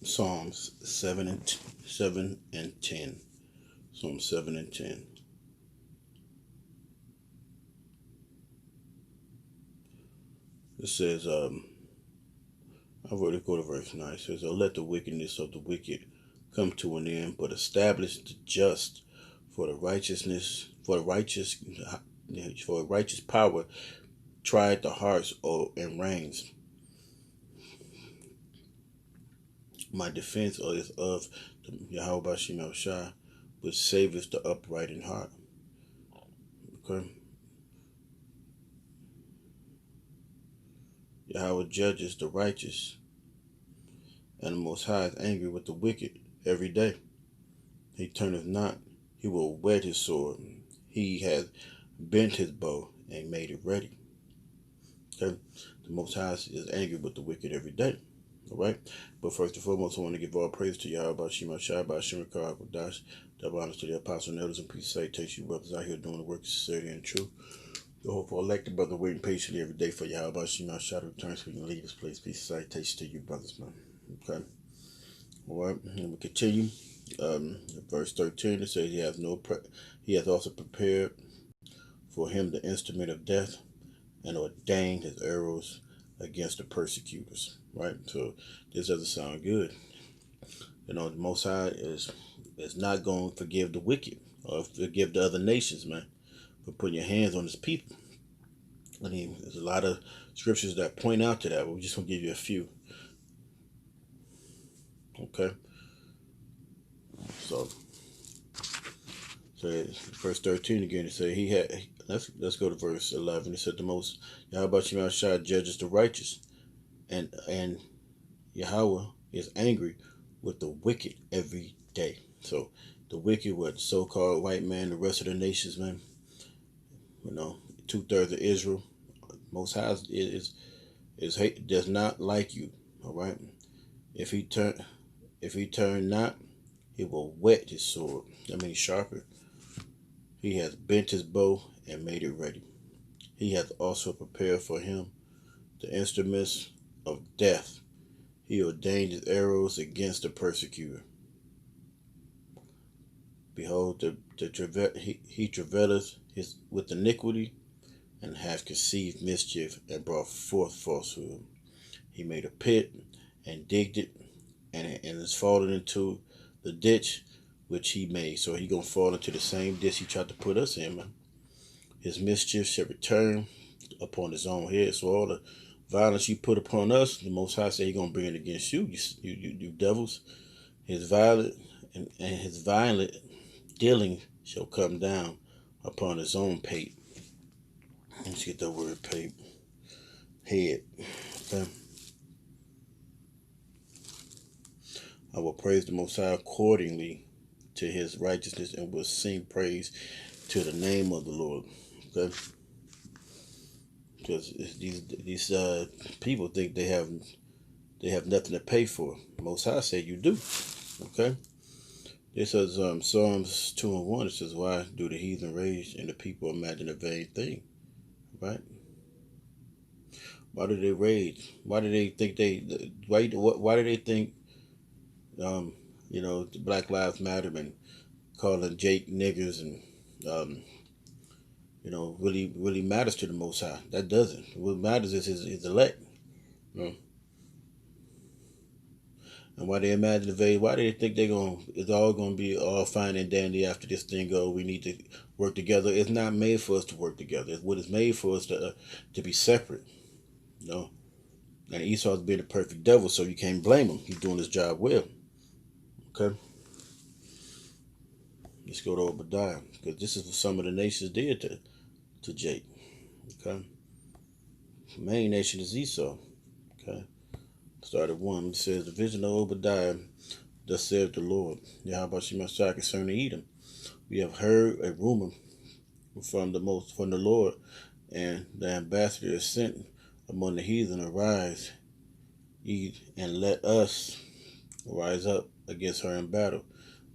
Psalms 7 and 10. Psalm 7 and 10. It says, I've already go to verse 9. It says, "Oh, let the wickedness of the wicked come to an end, but establish the just, for the righteousness, for righteous power tried the hearts and reigns. My defense is of the Yahweh Shemel Shai, which saveth the upright in heart." Okay. Yahweh judges the righteous, and the Most High is angry with the wicked every day. He turneth not, he will whet his sword. He hath bent his bow and made it ready. Okay? The Most High is angry with the wicked every day. Alright? But first and foremost, I want to give all praise to Yahweh Shema Shai by Hashem Dash. Double honors to the apostle and elders and peace salutations, you brothers out here doing the work of sincerity and truth. The hopeful elected brother waiting patiently every day for Yahweh Shema Shai to return so we can lead this place. Peace salutations to you brothers, man. Okay? Alright, and we continue. Verse 13, it says, he has also prepared for him the instrument of death and ordained his arrows against the persecutors. Right? So this doesn't sound good. The Most High is not going to forgive the wicked or forgive the other nations, man, for putting your hands on his people. I mean, there's a lot of scriptures that point out to that, but we're just going to give you a few. Okay? So verse 13 again, it said, let's go to verse 11. It said, the most Yahweh Shema Shai judges the righteous, and Yahweh is angry with the wicked every day. So the wicked, what so-called white man, the rest of the nations, man, 2/3 of Israel, Most High is hate, does not like you. All right. If he turn not, he will whet his sword. That means sharper. He has bent his bow and made it ready. He hath also prepared for him the instruments of death. He ordained his arrows against the persecutor. Behold, he travaileth with iniquity, and hath conceived mischief, and brought forth falsehood. He made a pit and digged it, and is fallen into the ditch which he made. So he gonna fall into the same ditch he tried to put us in, man. His mischief shall return upon his own head. So all the violence you put upon us, the Most High said he gonna bring it against you, you devils. His violent and his violent dealing shall come down upon his own pate. Let's get that word pate. Head. Okay. I will praise the Most High accordingly to his righteousness, and will sing praise to the name of the Lord. Okay. Because these people think they have nothing to pay for. Most High said you do. Okay. This is Psalms 2:1. It says, "Why do the heathen rage and the people imagine a vain thing?" Right? Why do they rage? Why do they think why do they think Black Lives Matter and calling Jake niggers and really matters to the Most High? That doesn't. What matters is his elect. You know? And why they imagine the vague? Why do they think it's all gonna be all fine and dandy after this thing go? We need to work together. It's not made for us to work together. What it's made for us to be separate. And Esau's being the perfect devil, so you can't blame him. He's doing his job well. Okay. Let's go to Obadiah, because this is what some of the nations did to Jake. Okay. The main nation is Esau. Okay. Start at 1. It says, the vision of Obadiah, thus saith the Lord, Yahweh Shema Shai concerning Edom. We have heard a rumor from the Lord, and the ambassador is sent among the heathen. Arise, and let us rise up against her in battle.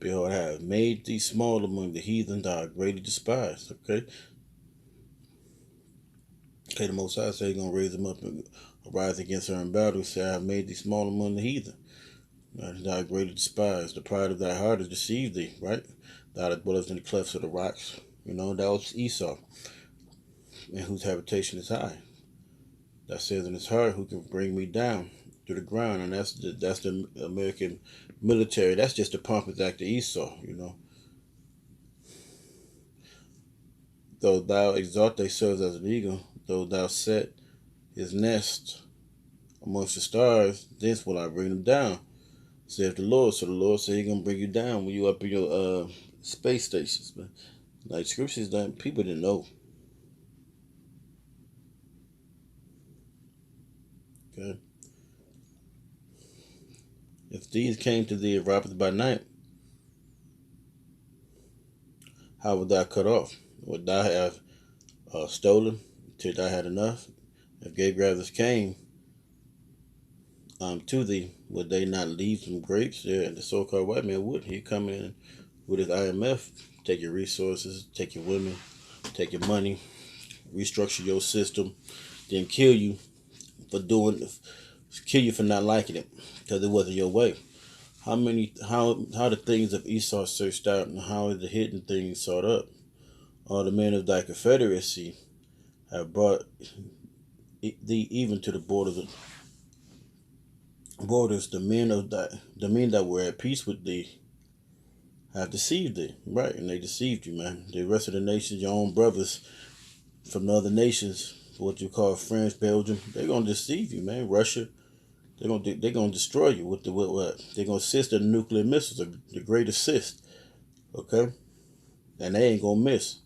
Behold, I have made thee small among the heathen, thou art greatly despised. Okay, the Most High said he's going to raise them up and rise against her in battle. He said, I have made thee small among the heathen. Thou greatly despised. The pride of thy heart has deceived thee, right? Thou that dwellest in the clefts of the rocks. That was Esau, and whose habitation is high. That says in his heart, who can bring me down to the ground? And that's the American military. That's just the pompous act of Esau. Though thou exalt thyself as an eagle, though thou set his nest amongst the stars, this will I bring him down, saith the Lord. So the Lord said he's going to bring you down when you up in your space stations. But like scriptures, that people didn't know. Okay. If these came to thee and robbed by night, how would thou cut off? Would thou have stolen till thou had enough? If gay grabbers came to thee, would they not leave some grapes there? And the so-called white man would. He'd come in with his IMF, take your resources, take your women, take your money, restructure your system, then kill you for not liking it because it wasn't your way. How the things of Esau searched out, and how the hidden things sought up? All the men of thy confederacy have brought thee even to the borders. The men that were at peace with thee have deceived thee, right? And they deceived you, man. The rest of the nations, your own brothers from the other nations, what you call France, Belgium, they're gonna deceive you, man. Russia, they're gonna destroy you with what? They're gonna assist in nuclear missiles, the great assist, okay? And they ain't gonna miss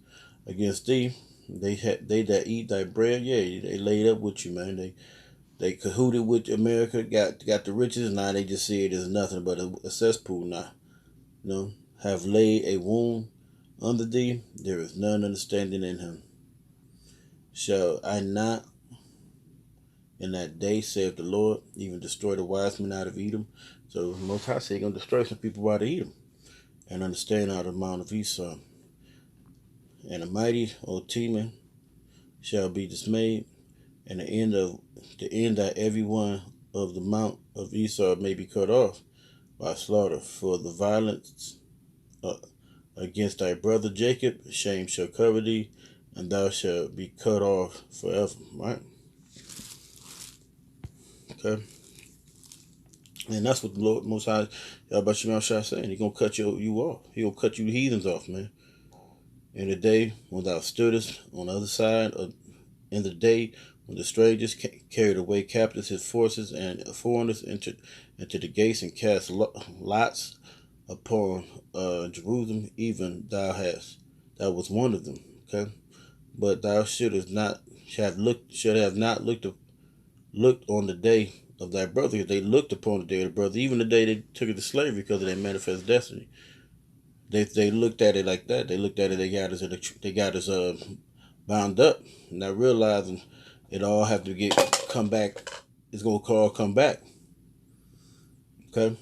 against thee. They that eat thy bread, yeah, they laid up with you, man. They cahooted with America, got the riches. Now they just see it as nothing but a cesspool now. Have laid a wound under thee. There is none understanding in him. Shall I not in that day, saith the Lord, even destroy the wise men out of Edom? So Most High said he's going to destroy some people out of Edom. And understand out of the mount of Esau. And the mighty, O Teman, shall be dismayed. And the end that every one of the mount of Esau may be cut off by slaughter. For the violence against thy brother Jacob, shame shall cover thee, and thou shalt be cut off forever. Right? Okay. And that's what the Lord Most High, Yahweh Shema Shah saying. He's going to cut you off. He's going to cut you the heathens off, man. In the day when thou stoodest on the other side, in the day when the strangers carried away captives his forces and foreigners into the gates and cast lots upon Jerusalem, even thou was one of them. Okay, but thou should have not looked on the day of thy brother. They looked upon the day of the brother, even the day they took it to slavery because of their manifest destiny. They looked at it like that. They looked at it. They got us bound up, not realizing it all have to come back. It's gonna all come back. Okay.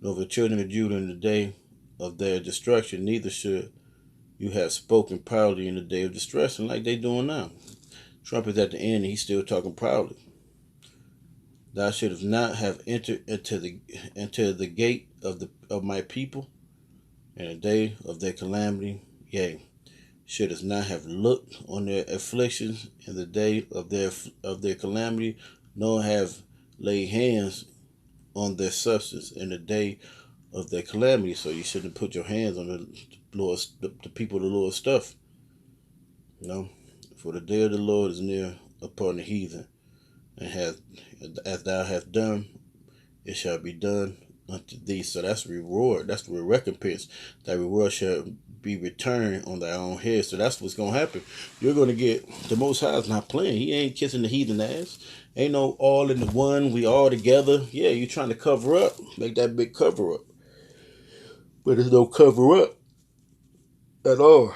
Over the children of Judah in the day of their destruction, neither should you have spoken proudly in the day of destruction like they doing now. Trump is at the end, and he's still talking proudly. Thou shouldst not have entered into the gate of my people in the day of their calamity. Yea, shouldst not have looked on their afflictions in the day of their calamity, nor have laid hands on their substance in the day of their calamity. So you shouldn't put your hands on the people of the Lord's stuff. For the day of the Lord is near upon the heathen, and as thou hast done, it shall be done unto thee. So that's the reward. That's the recompense. That reward shall be returned on thy own head. So that's what's going to happen. You're going to get, the Most High is not playing. He ain't kissing the heathen ass. Ain't no all in the one, we all together. Yeah, you trying to cover up, make that big cover up. But there's no cover up at all.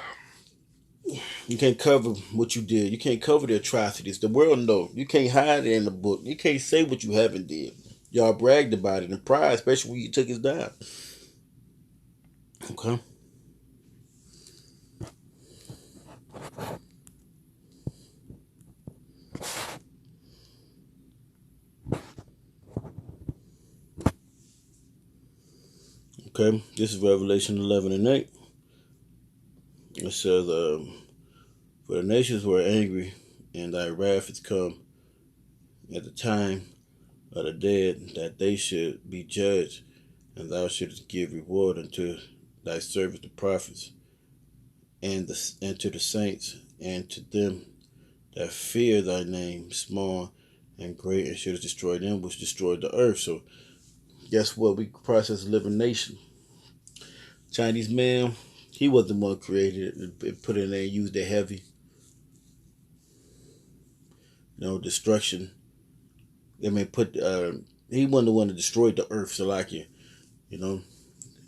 You can't cover what you did. You can't cover the atrocities. The world knows. You can't hide it in the book. You can't say what you haven't did. Y'all bragged about it in pride, especially when you took his down. Okay. Okay, this is Revelation 11 and 8. It says, for the nations were angry, and thy wrath is come at the time of the dead, that they should be judged, and thou shouldest give reward unto thy servants the prophets, and to the saints, and to them that fear thy name, small and great, and shouldest destroy them which destroyed the earth. So guess what? We process living nation. Chinese man, he was the one created it, put in there and used it heavy. Destruction. I mean, he wasn't the one that destroyed the earth, so like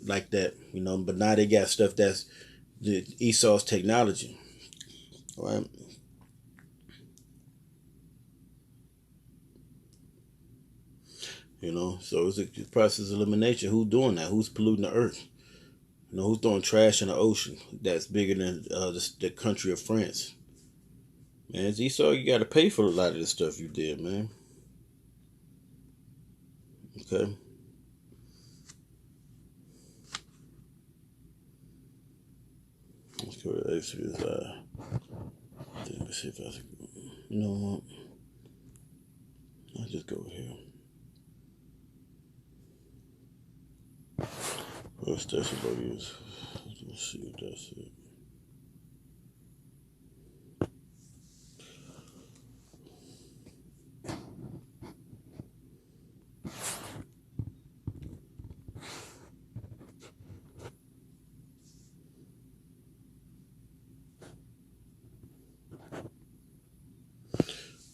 like that, But now they got stuff that's the Esau's technology, right? So it's a process of elimination. Who's doing that? Who's polluting the earth? Who's throwing trash in the ocean that's bigger than the country of France? Man, it's Esau, you got to pay for a lot of the stuff you did, man. Okay. Let's go to Exodus. Let's see if I can. You know what? I'll just go here. First Thessalonians. Let's see if that's it.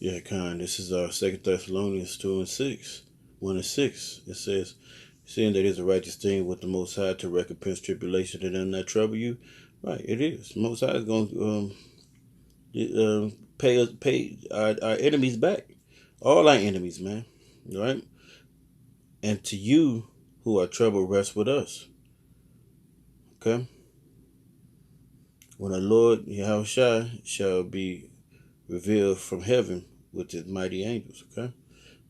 Yeah, kind. This is our 2 Thessalonians 2 and 6. 1 and 6. It says, seeing that it is a righteous thing with the Most High to recompense tribulation to them that trouble you. Right, it is. Most High is going to pay our enemies back. All our enemies, man. Right? And to you who are troubled, rest with us. Okay? When the Lord Yahushua shall be revealed from heaven with his mighty angels. Okay?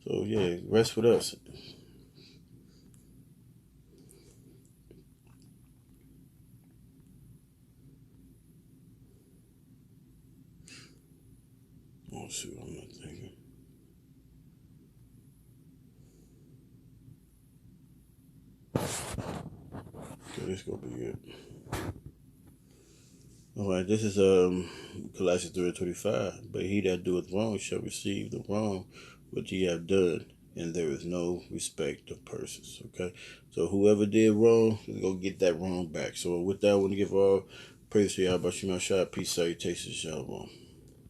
So, yeah, rest with us. Oh, shoot, I'm not thinking. Okay, this gonna be it. Alright, this is Colossians 3:25. But he that doeth wrong shall receive the wrong which he have done, and there is no respect of persons. Okay, so whoever did wrong is gonna get that wrong back. So with that, I want to give all praise to Yahweh Shema Shah, peace, salutations, shalom.